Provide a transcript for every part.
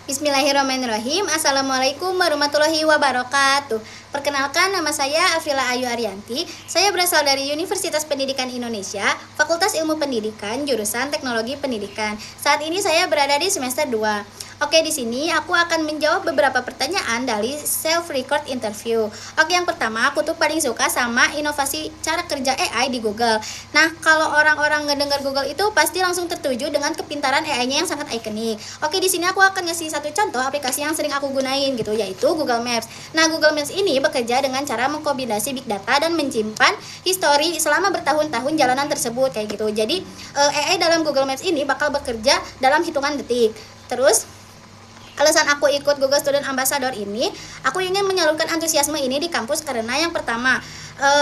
Bismillahirrahmanirrahim. Assalamualaikum warahmatullahi wabarakatuh. Perkenalkan, nama saya Afrila Ayu Arianti. Saya berasal dari Universitas Pendidikan Indonesia, Fakultas Ilmu Pendidikan, jurusan Teknologi Pendidikan. Saat ini saya berada di semester 2. Oke, di sini aku akan menjawab beberapa pertanyaan dari self-record interview. Oke, yang pertama, aku tuh paling suka sama inovasi cara kerja AI di Google. Nah, kalau orang-orang ngedengar Google itu pasti langsung tertuju dengan kepintaran AI-nya yang sangat ikonik. Oke, di sini aku akan ngasih satu contoh aplikasi yang sering aku gunain gitu, yaitu Google Maps. Nah, Google Maps ini bekerja dengan cara mengkombinasi big data dan menyimpan histori selama bertahun-tahun jalanan tersebut kayak gitu. Jadi, AI dalam Google Maps ini bakal bekerja dalam hitungan detik. Terus, alasan aku ikut Google Student Ambassador ini, aku ingin menyalurkan antusiasme ini di kampus karena yang pertama,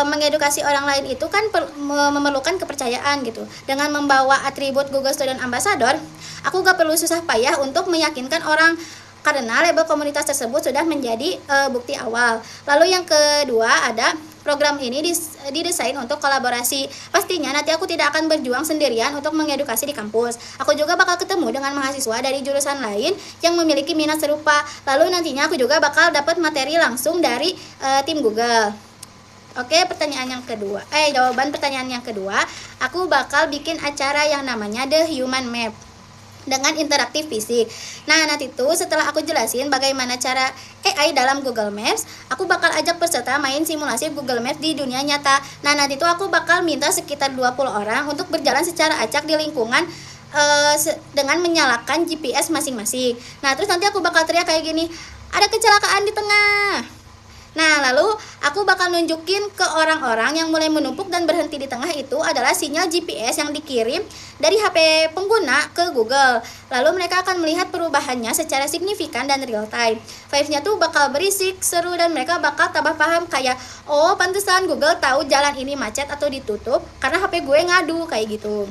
mengedukasi orang lain itu kan memerlukan kepercayaan gitu. Dengan membawa atribut Google Student Ambassador, aku gak perlu susah payah untuk meyakinkan orang karena label komunitas tersebut sudah menjadi bukti awal. Lalu yang kedua ada program ini didesain untuk kolaborasi. Pastinya nanti aku tidak akan berjuang sendirian untuk mengedukasi di kampus. Aku juga bakal ketemu dengan mahasiswa dari jurusan lain yang memiliki minat serupa. Lalu nantinya aku juga bakal dapat materi langsung dari tim Google. Oke, jawaban pertanyaan yang kedua, aku bakal bikin acara yang namanya The Human Map dengan interaktif fisik. Nah, nanti tuh setelah aku jelasin bagaimana cara AI dalam Google Maps, aku bakal ajak peserta main simulasi Google Maps di dunia nyata. Nah, nanti tuh aku bakal minta sekitar 20 orang untuk berjalan secara acak di lingkungan dengan menyalakan GPS masing-masing. Nah, terus nanti aku bakal teriak kayak gini, ada kecelakaan di tengah. Nah, lalu aku bakal nunjukin ke orang-orang yang mulai menumpuk dan berhenti di tengah itu adalah sinyal GPS yang dikirim dari HP pengguna ke Google. Lalu mereka akan melihat perubahannya secara signifikan dan real time. Vibes-nya tuh bakal berisik, seru, dan mereka bakal tambah paham kayak, oh pantesan Google tahu jalan ini macet atau ditutup karena HP gue ngadu kayak gitu.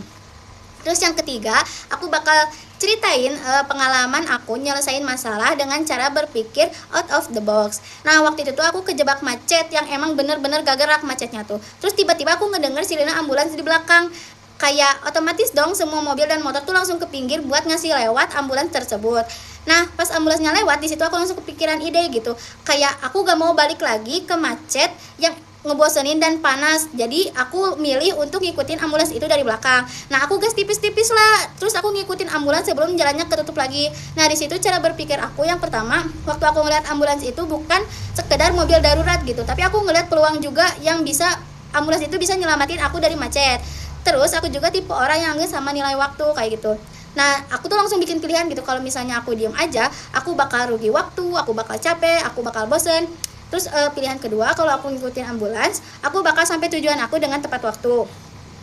Terus yang ketiga, aku bakal ceritain pengalaman aku nyelesain masalah dengan cara berpikir out of the box. Nah, waktu itu tuh aku kejebak macet yang emang bener-bener gak gerak macetnya tuh. Terus tiba-tiba aku ngedenger sirine ambulans di belakang. Kayak otomatis dong semua mobil dan motor tuh langsung ke pinggir buat ngasih lewat ambulans tersebut. Nah, pas ambulansnya lewat, di situ aku langsung kepikiran ide gitu. Kayak aku gak mau balik lagi ke macet yang ngebosenin dan panas. Jadi aku milih untuk ngikutin ambulans itu dari belakang. Nah, aku gas tipis-tipis lah. Terus aku ngikutin ambulans sebelum jalannya ketutup lagi. Nah, di situ cara berpikir aku yang pertama, waktu aku ngeliat ambulans itu bukan sekedar mobil darurat gitu, tapi aku ngeliat peluang juga yang bisa ambulans itu bisa nyelamatin aku dari macet. Terus aku juga tipe orang yang nggak sama nilai waktu kayak gitu. Nah, aku tuh langsung bikin pilihan gitu. Kalau misalnya aku diem aja, aku bakal rugi waktu, aku bakal capek, aku bakal bosen. Terus pilihan kedua, kalau aku ngikutin ambulans, aku bakal sampai tujuan aku dengan tepat waktu.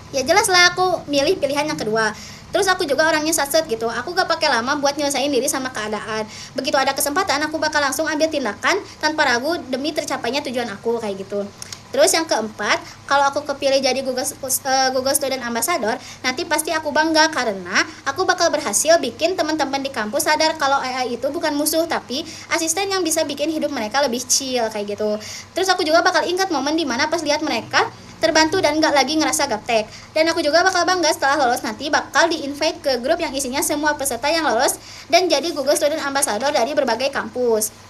Ya jelas lah aku milih pilihan yang kedua. Terus aku juga orangnya satset gitu. Aku gak pakai lama buat nyelesain diri sama keadaan. Begitu ada kesempatan, aku bakal langsung ambil tindakan tanpa ragu demi tercapainya tujuan aku kayak gitu. Terus yang keempat, kalau aku kepilih jadi Google Student Ambassador, nanti pasti aku bangga karena aku bakal berhasil bikin teman-teman di kampus sadar kalau AI itu bukan musuh, tapi asisten yang bisa bikin hidup mereka lebih chill kayak gitu. Terus aku juga bakal ingat momen dimana pas lihat mereka terbantu dan gak lagi ngerasa gaptek. Dan aku juga bakal bangga setelah lolos nanti bakal di-invite ke grup yang isinya semua peserta yang lolos dan jadi Google Student Ambassador dari berbagai kampus.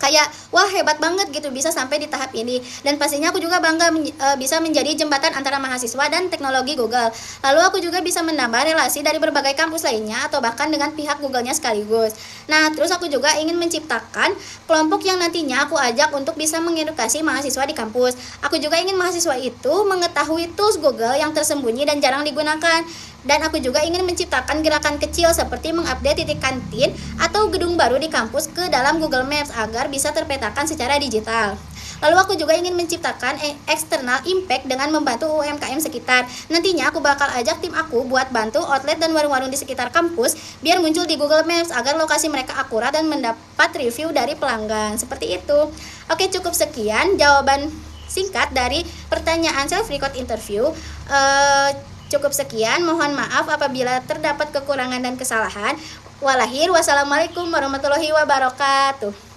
Kayak wah hebat banget gitu bisa sampai di tahap ini. Dan pastinya aku juga bangga bisa menjadi jembatan antara mahasiswa dan teknologi Google. Lalu aku juga bisa menambah relasi dari berbagai kampus lainnya atau bahkan dengan pihak Google-nya sekaligus. Nah, terus aku juga ingin menciptakan kelompok yang nantinya aku ajak untuk bisa mengedukasi mahasiswa di kampus. Aku juga ingin mahasiswa itu mengetahui tools Google yang tersembunyi dan jarang digunakan. Dan aku juga ingin menciptakan gerakan kecil seperti mengupdate titik kantin atau gedung baru di kampus ke dalam Google Maps agar bisa terpetakan secara digital. Lalu aku juga ingin menciptakan external impact dengan membantu UMKM sekitar. Nantinya aku bakal ajak tim aku buat bantu outlet dan warung-warung di sekitar kampus biar muncul di Google Maps agar lokasi mereka akurat dan mendapat review dari pelanggan. Seperti itu. Oke, cukup sekian jawaban singkat dari pertanyaan self-record interview. Cukup sekian, mohon maaf apabila terdapat kekurangan dan kesalahan. Wassalamualaikum warahmatullahi wabarakatuh.